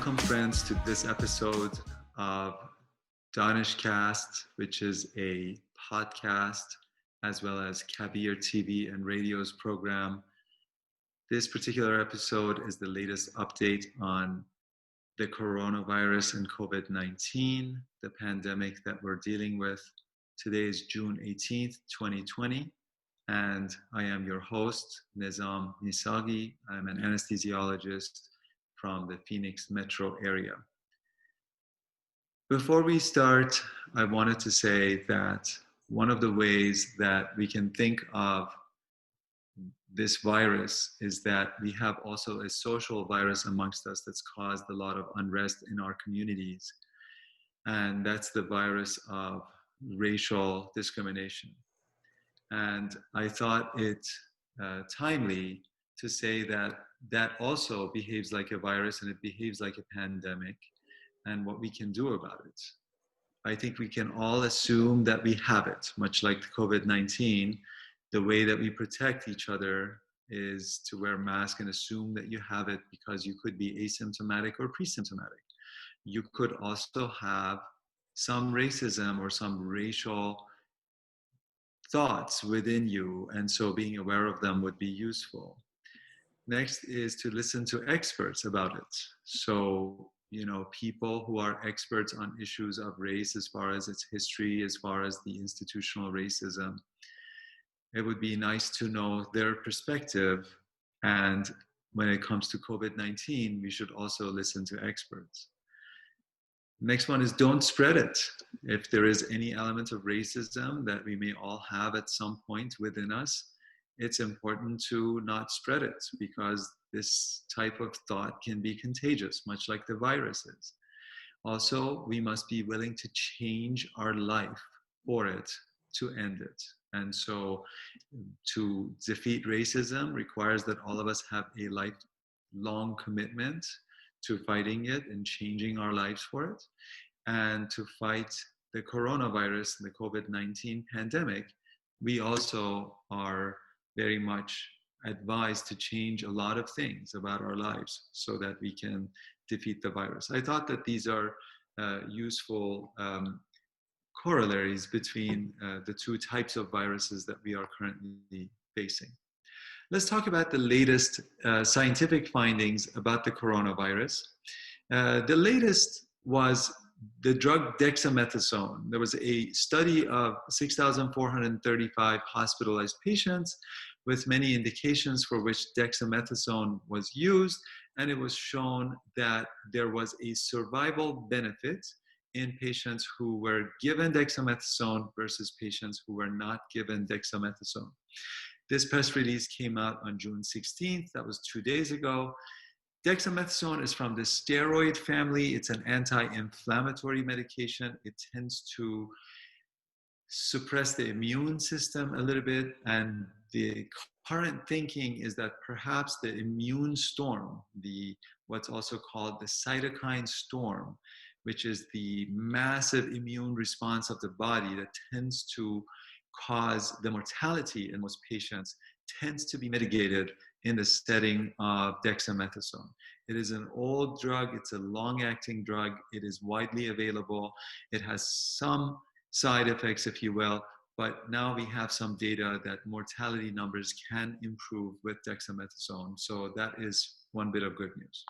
Welcome, friends, to this episode of Danishcast, which is a podcast as well as Kavir TV and radio's program. This particular episode is the latest update on the coronavirus and Covid-19, the pandemic that we're dealing with. Today is June 18th, 2020, and I am your host, Nizam Missaghi. I'm an anesthesiologist from the Phoenix metro area. Before we start, I wanted to say that one of the ways that we can think of this virus is that we have also a social virus amongst us that's caused a lot of unrest in our communities. And that's the virus of racial discrimination. And I thought it timely to say that that also behaves like a virus and it behaves like a pandemic, and what we can do about it. I think we can all assume that we have it, much like the COVID-19. The way that we protect each other is to wear masks and assume that you have it because you could be asymptomatic or pre-symptomatic. You could also have some racism or some racial thoughts within you, and so being aware of them would be useful. Next is to listen to experts about it. So, people who are experts on issues of race as far as its history, as far as the institutional racism. It would be nice to know their perspective. And when it comes to COVID-19, we should also listen to experts. Next one is don't spread it. If there is any element of racism that we may all have at some point within us, it's important to not spread it because this type of thought can be contagious, much like the virus is. Also, we must be willing to change our life for it to end it. And so to defeat racism requires that all of us have a lifelong commitment to fighting it and changing our lives for it. And to fight the coronavirus and the COVID-19 pandemic, we also are very much advised to change a lot of things about our lives so that we can defeat the virus. I thought that these are useful corollaries between the two types of viruses that we are currently facing. Let's talk about the latest scientific findings about the coronavirus. The latest was the drug dexamethasone. There was a study of 6,435 hospitalized patients with many indications for which dexamethasone was used, and it was shown that there was a survival benefit in patients who were given dexamethasone versus patients who were not given dexamethasone. This press release came out on June 16th. That was 2 days ago. Dexamethasone is from the steroid family. It's an anti-inflammatory medication. It tends to suppress the immune system a little bit. And the current thinking is that perhaps the immune storm, what's also called the cytokine storm, which is the massive immune response of the body that tends to cause the mortality in most patients, tends to be mitigated in the setting of dexamethasone. It is an old drug, it's a long-acting drug, it is widely available, it has some side effects, if you will, but now we have some data that mortality numbers can improve with dexamethasone, so that is one bit of good news.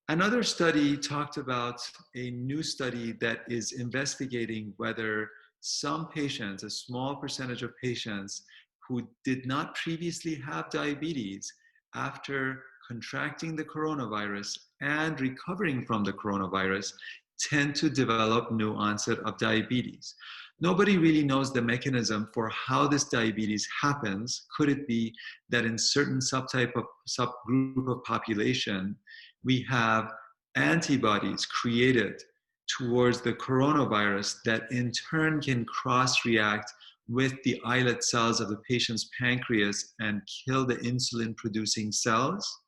Another study talked about a new study that is investigating whether some patients, a small percentage of patients who did not previously have diabetes, after contracting the coronavirus and recovering from the coronavirus, tend to develop new onset of diabetes. Nobody really knows the mechanism for how this diabetes happens. Could it be that in certain subgroup of population, we have antibodies created towards the coronavirus that in turn can cross-react with the islet cells of the patient's pancreas and kill the insulin-producing cells?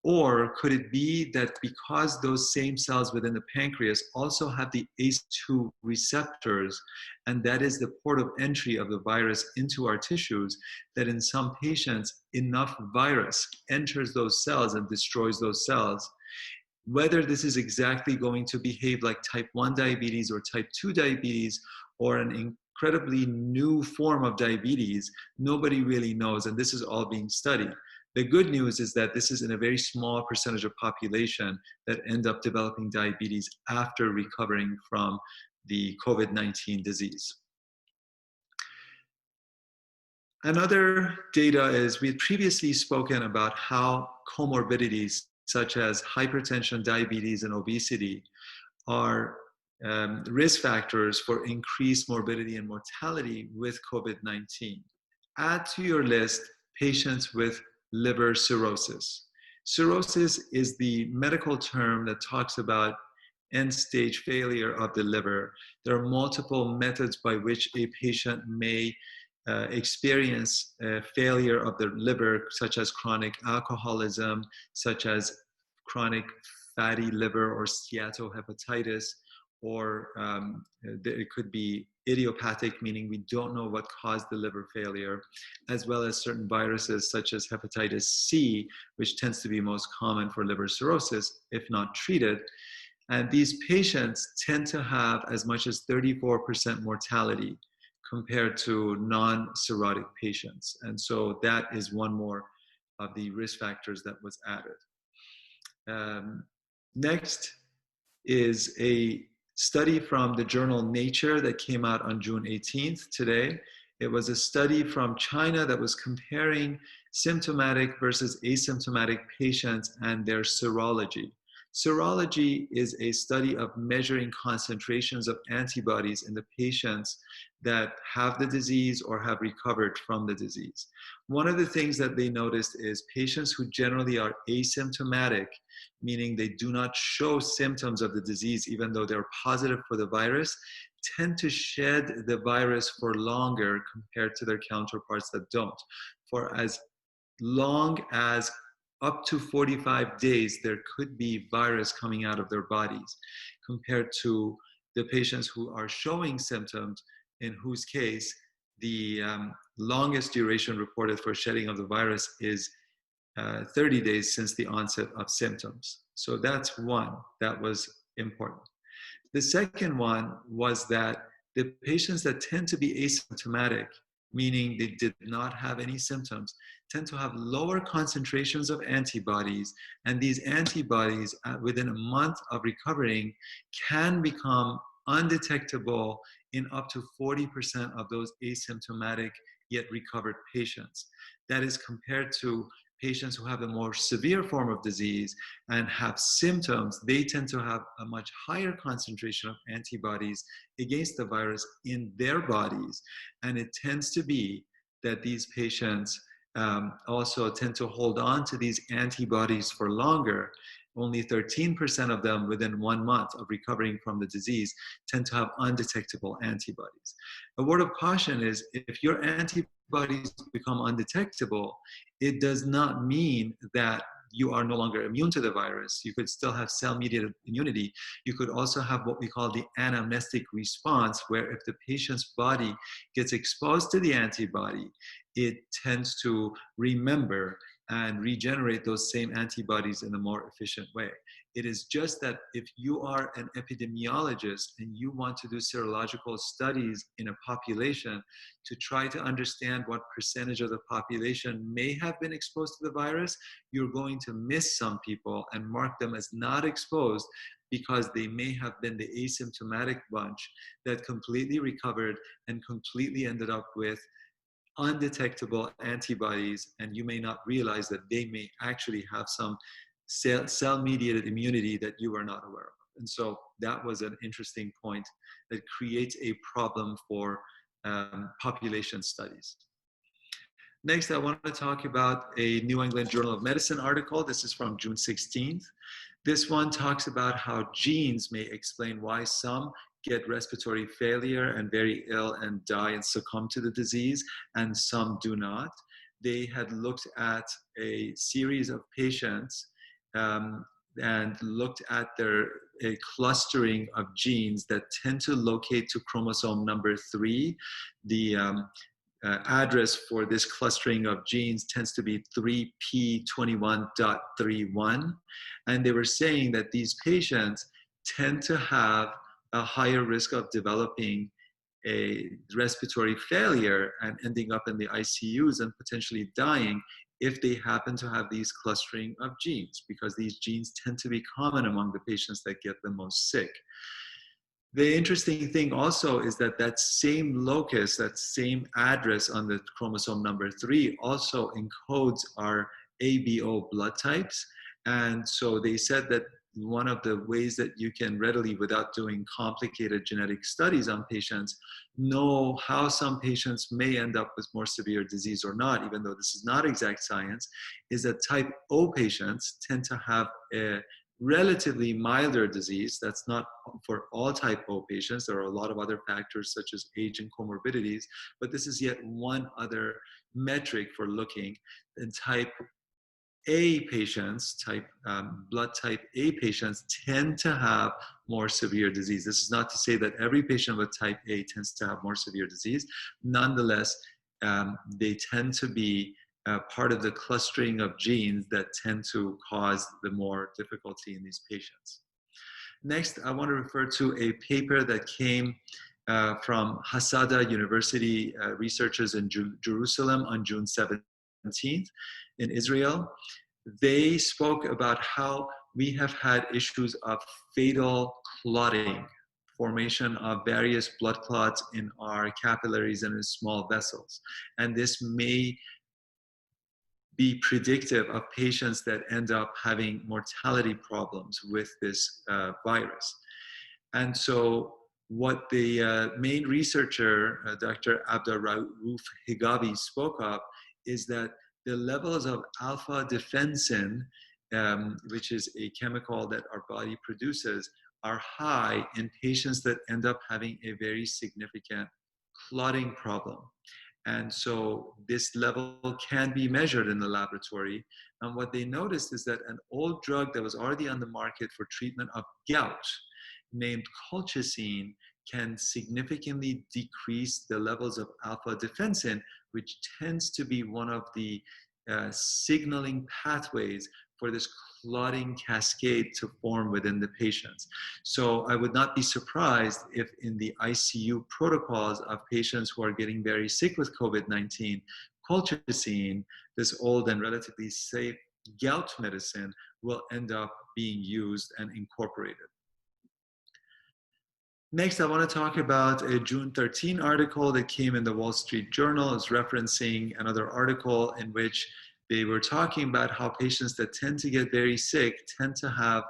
Or could it be that because those same cells within the pancreas also have the ACE2 receptors, and that is the port of entry of the virus into our tissues, that in some patients enough virus enters those cells and destroys those cells, Whether this is exactly going to behave like type 1 diabetes or type 2 diabetes or an incredibly new form of diabetes, nobody really knows, and this is all being studied. The good news is that this is in a very small percentage of population that end up developing diabetes after recovering from the COVID-19 disease. Another data is we had previously spoken about how comorbidities such as hypertension, diabetes, and obesity are risk factors for increased morbidity and mortality with COVID-19. Add to your list patients with liver cirrhosis. Cirrhosis is the medical term that talks about end-stage failure of the liver. There are multiple methods by which a patient may experience failure of the liver, such as chronic alcoholism, such as chronic fatty liver or steatohepatitis, or it could be idiopathic, meaning we don't know what caused the liver failure, as well as certain viruses such as hepatitis C, which tends to be most common for liver cirrhosis if not treated. And these patients tend to have as much as 34% mortality compared to non-cirrhotic patients. And so that is one more of the risk factors that was added. Next is a study from the journal Nature that came out on June 18th today. It was a study from China that was comparing symptomatic versus asymptomatic patients and their serology. Serology is a study of measuring concentrations of antibodies in the patients that have the disease or have recovered from the disease. One of the things that they noticed is patients who generally are asymptomatic, meaning they do not show symptoms of the disease even though they're positive for the virus, tend to shed the virus for longer compared to their counterparts that don't. For as long as up to 45 days, there could be virus coming out of their bodies, compared to the patients who are showing symptoms, in whose case the longest duration reported for shedding of the virus is 30 days since the onset of symptoms. So that's one that was important. The second one was that the patients that tend to be asymptomatic, meaning they did not have any symptoms, tend to have lower concentrations of antibodies, and these antibodies within a month of recovering can become undetectable in up to 40% of those asymptomatic yet recovered patients. That is compared to patients who have a more severe form of disease and have symptoms. They tend to have a much higher concentration of antibodies against the virus in their bodies. And it tends to be that these patients also tend to hold on to these antibodies for longer. Only 13% of them within 1 month of recovering from the disease tend to have undetectable antibodies. A word of caution is if your antibodies become undetectable, it does not mean that you are no longer immune to the virus. You could still have cell-mediated immunity. You could also have what we call the anamnestic response, where if the patient's body gets exposed to the antibody, it tends to remember and regenerate those same antibodies in a more efficient way. It is just that if you are an epidemiologist and you want to do serological studies in a population to try to understand what percentage of the population may have been exposed to the virus, you're going to miss some people and mark them as not exposed because they may have been the asymptomatic bunch that completely recovered and completely ended up with undetectable antibodies, and you may not realize that they may actually have some cell-mediated immunity that you are not aware of. And so that was an interesting point that creates a problem for population studies. Next, I want to talk about a New England Journal of Medicine article. This is from June 16th. This one talks about how genes may explain why some get respiratory failure and very ill and die and succumb to the disease, and some do not. They had looked at a series of patients and looked at a clustering of genes that tend to locate to chromosome number 3, the address for this clustering of genes tends to be 3p21.31. And they were saying that these patients tend to have a higher risk of developing a respiratory failure and ending up in the ICUs and potentially dying if they happen to have these clustering of genes, because these genes tend to be common among the patients that get the most sick. The interesting thing also is that that same locus, that same address on the chromosome number 3 also encodes our ABO blood types. And so they said that one of the ways that you can readily, without doing complicated genetic studies on patients, know how some patients may end up with more severe disease or not, even though this is not exact science, is that type O patients tend to have a relatively milder disease. That's not for all type O patients. There are a lot of other factors such as age and comorbidities, but this is yet one other metric for looking. And type A patients, blood type A patients tend to have more severe disease. This is not to say that every patient with type A tends to have more severe disease. Nonetheless, they tend to be part of the clustering of genes that tend to cause the more difficulty in these patients. Next, I want to refer to a paper that came from Hadassah University researchers in Jerusalem on June 17th in Israel. They spoke about how we have had issues of fatal clotting, formation of various blood clots in our capillaries and in small vessels. And this may be predictive of patients that end up having mortality problems with this virus. And so what the main researcher, Dr. Abdurraouf Higabi, spoke of is that the levels of alpha defensin, which is a chemical that our body produces, are high in patients that end up having a very significant clotting problem. And so this level can be measured in the laboratory. And what they noticed is that an old drug that was already on the market for treatment of gout, named colchicine, can significantly decrease the levels of alpha defensin, which tends to be one of the signaling pathways for this clotting cascade to form within the patients. So I would not be surprised if in the ICU protocols of patients who are getting very sick with COVID-19, colchicine, this old and relatively safe gout medicine, will end up being used and incorporated. Next, I want to talk about a June 13 article that came in the Wall Street Journal. It's referencing another article in which they were talking about how patients that tend to get very sick tend to have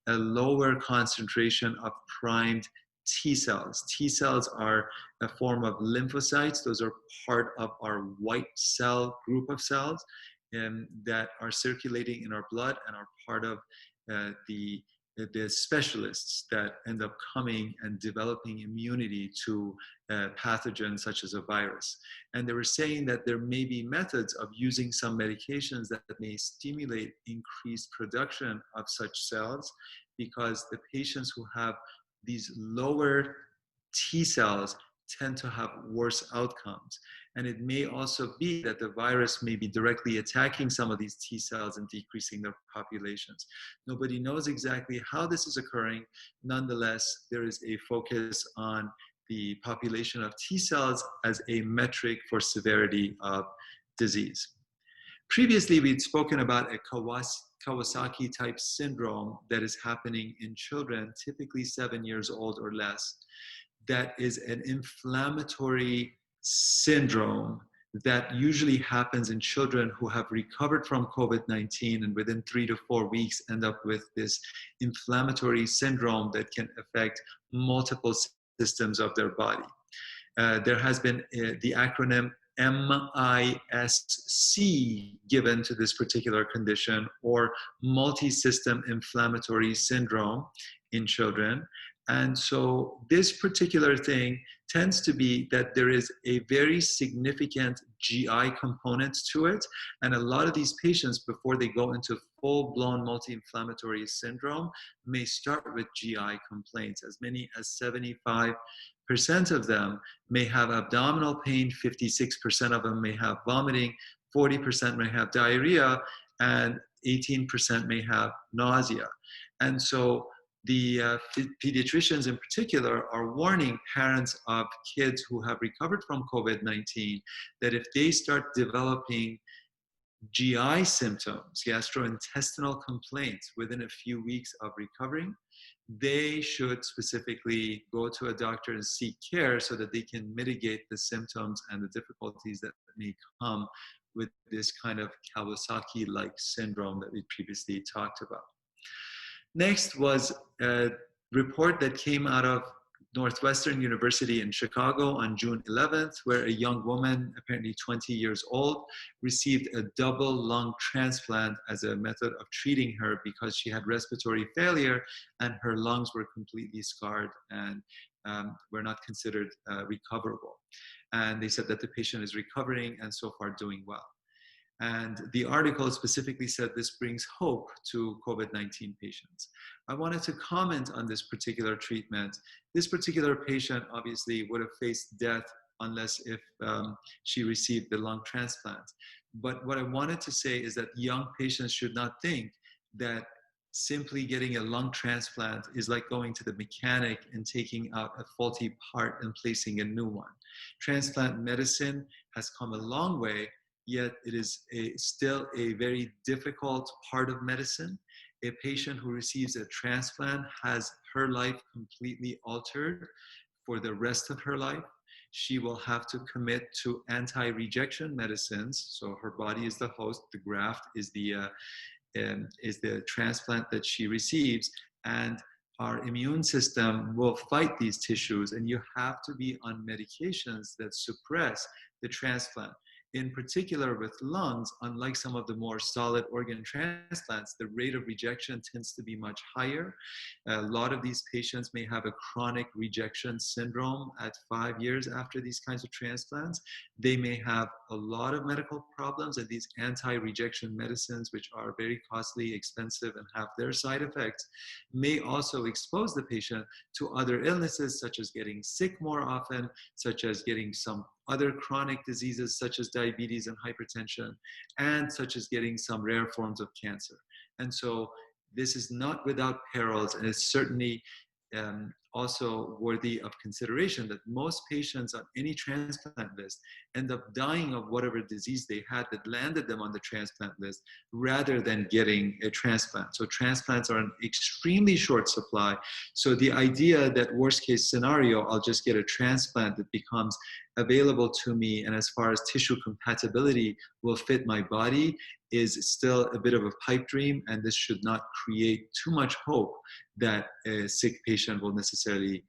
a lower concentration of primed T cells. T cells are a form of lymphocytes. Those are part of our white cell group of cells that are circulating in our blood and are part of the specialists that end up coming and developing immunity to pathogens such as a virus. And they were saying that there may be methods of using some medications that may stimulate increased production of such cells, because the patients who have these lower T cells tend to have worse outcomes. And it may also be that the virus may be directly attacking some of these T cells and decreasing their populations. Nobody knows exactly how this is occurring. Nonetheless, there is a focus on the population of T cells as a metric for severity of disease. Previously, we'd spoken about a Kawasaki type syndrome that is happening in children, typically 7 years old or less. That is an inflammatory syndrome that usually happens in children who have recovered from COVID-19 and within 3 to 4 weeks end up with this inflammatory syndrome that can affect multiple systems of their body. There has been the acronym MISC given to this particular condition, or multi-system inflammatory syndrome in children. And so this particular thing tends to be that there is a very significant GI component to it. And a lot of these patients, before they go into full-blown multi-inflammatory syndrome, may start with GI complaints. As many as 75% of them may have abdominal pain, 56% of them may have vomiting, 40% may have diarrhea, and 18% may have nausea. And so the pediatricians in particular are warning parents of kids who have recovered from COVID-19 that if they start developing GI symptoms, gastrointestinal complaints within a few weeks of recovering, they should specifically go to a doctor and seek care so that they can mitigate the symptoms and the difficulties that may come with this kind of Kawasaki-like syndrome that we previously talked about. Next was a report that came out of Northwestern University in Chicago on June 11th, where a young woman, apparently 20 years old, received a double lung transplant as a method of treating her because she had respiratory failure and her lungs were completely scarred and were not considered recoverable. And they said that the patient is recovering and so far doing well. And the article specifically said this brings hope to COVID-19 patients. I wanted to comment on this particular treatment. This particular patient obviously would have faced death unless if she received the lung transplant. But what I wanted to say is that young patients should not think that simply getting a lung transplant is like going to the mechanic and taking out a faulty part and placing a new one. Transplant medicine has come a long way, yet it is still a very difficult part of medicine. A patient who receives a transplant has her life completely altered for the rest of her life. She will have to commit to anti-rejection medicines. So her body is the host, the graft is the transplant that she receives, and our immune system will fight these tissues, and you have to be on medications that suppress the transplant. In particular with lungs, unlike some of the more solid organ transplants, the rate of rejection tends to be much higher. A lot of these patients may have a chronic rejection syndrome at 5 years after these kinds of transplants. They may have a lot of medical problems, and these anti-rejection medicines, which are very costly, expensive, and have their side effects, may also expose the patient to other illnesses, such as getting sick more often, such as getting some other chronic diseases such as diabetes and hypertension, and such as getting some rare forms of cancer. And so this is not without perils, and it's certainly also worthy of consideration that most patients on any transplant list end up dying of whatever disease they had that landed them on the transplant list rather than getting a transplant. So transplants are an extremely short supply. So the idea that worst case scenario, I'll just get a transplant that becomes available to me and as far as tissue compatibility will fit my body is still a bit of a pipe dream, and this should not create too much hope that a sick patient will necessarily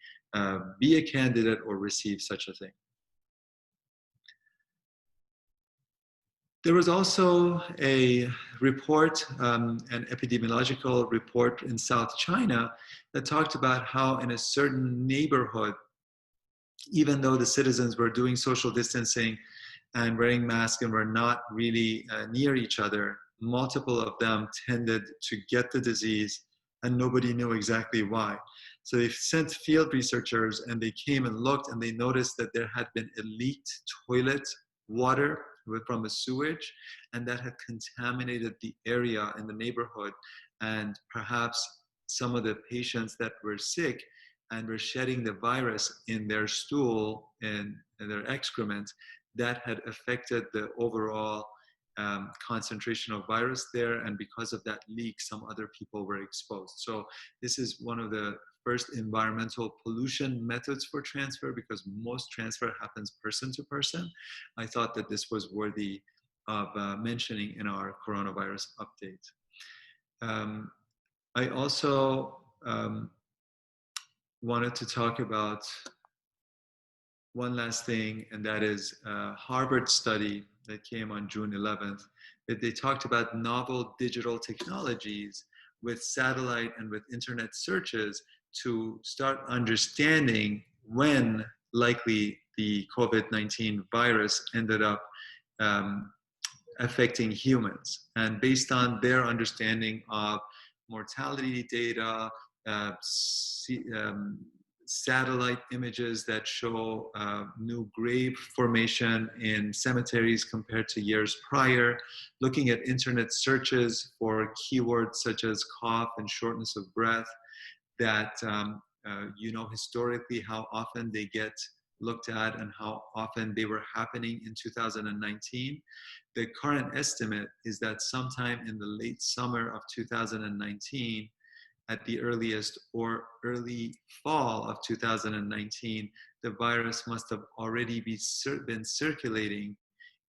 be a candidate or receive such a thing. There was also a report, an epidemiological report in South China that talked about how in a certain neighborhood, even though the citizens were doing social distancing and wearing masks and were not really near each other, multiple of them tended to get the disease and nobody knew exactly why. So they sent field researchers and they came and looked and they noticed that there had been a leaked toilet water from a sewage, and that had contaminated the area in the neighborhood, and perhaps some of the patients that were sick and were shedding the virus in their stool and their excrement, that had affected the overall concentration of virus there, and because of that leak, some other people were exposed. So this is one of the first environmental pollution methods for transfer, because most transfer happens person to person. I thought that this was worthy of mentioning in our coronavirus update. I also wanted to talk about one last thing, and that is a Harvard study that came on June 11th, that they talked about novel digital technologies with satellite and with internet searches to start understanding when likely the COVID-19 virus ended up affecting humans. And based on their understanding of mortality data, satellite images that show new grave formation in cemeteries compared to years prior, looking at internet searches for keywords such as cough and shortness of breath, that historically how often they get looked at and how often they were happening in 2019. The current estimate is that sometime in the late summer of 2019, at the earliest, or early fall of 2019, the virus must have already been circulating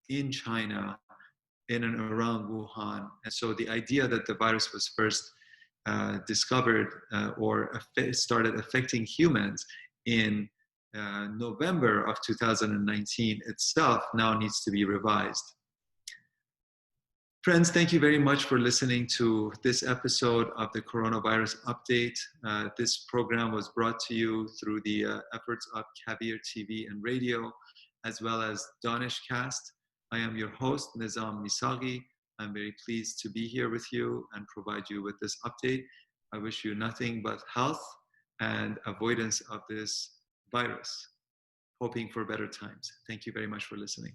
in China, in and around Wuhan. And so the idea that the virus was first discovered or started affecting humans in November of 2019 itself now needs to be revised. Friends, thank you very much for listening to this episode of the Coronavirus Update. This program was brought to you through the efforts of Kavir TV and radio, as well as Danishcast. I am your host, Nizam Missaghi. I'm very pleased to be here with you and provide you with this update. I wish you nothing but health and avoidance of this virus, hoping for better times. Thank you very much for listening.